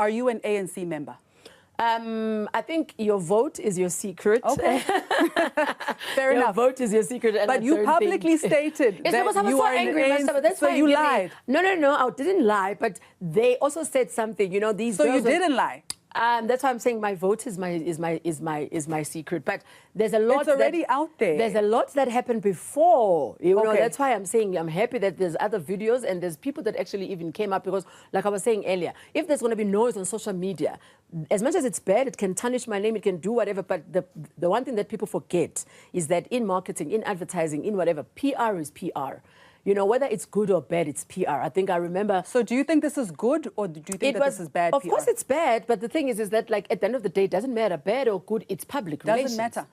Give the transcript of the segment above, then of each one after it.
Are you an ANC member? I think your vote is your secret. Okay. Fair Your enough. vote is your secret. And But you publicly stated yes, that because I was you so are angry, an Master, but that's so fine, you really. lied. No, I didn't lie, but they also said something. You know, these. So girls you didn't lie. That's why I'm saying my vote is my secret. But there's a lot. It's already out there. There's a lot that happened before. You know, Okay. that's why I'm saying I'm happy that there's other videos and there's people that actually even came up, because, like I was saying earlier, if there's going to be noise on social media, as much as it's bad, it can tarnish my name, it can do whatever. But the one thing that people forget is that in marketing, in advertising, in whatever, PR is PR. You know, whether it's good or bad, it's PR. I think I remember. So do you think this is good, or do you think that this is bad Of PR? course it's bad, but the thing is that, like, at the end of the day, it doesn't matter, bad or good, it's public relations. Doesn't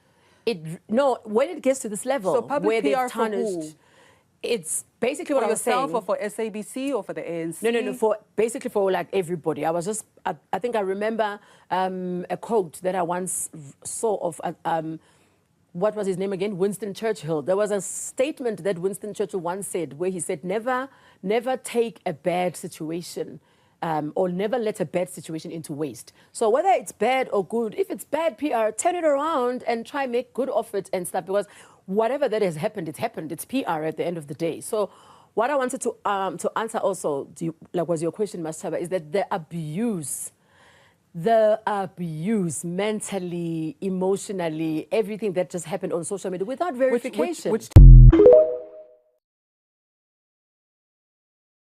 matter. No, when it gets to this level, So public where PR they've tarnished, for who? it's basically what For I was saying. yourself, or for SABC, or for the ANC? No, basically for like everybody. I think I remember a quote that I once saw of, what was his name again? Winston Churchill. There was a statement that Winston Churchill once said, where he said, never take a bad situation, or never let a bad situation into waste. So whether it's bad or good, if it's bad PR, turn it around and try and make good of it and stuff, because whatever that has happened, it's happened. It's PR at the end of the day. So what I wanted to answer also, was your question, Mastaba, is that the abuse mentally, emotionally, everything that just happened on social media without verification. Which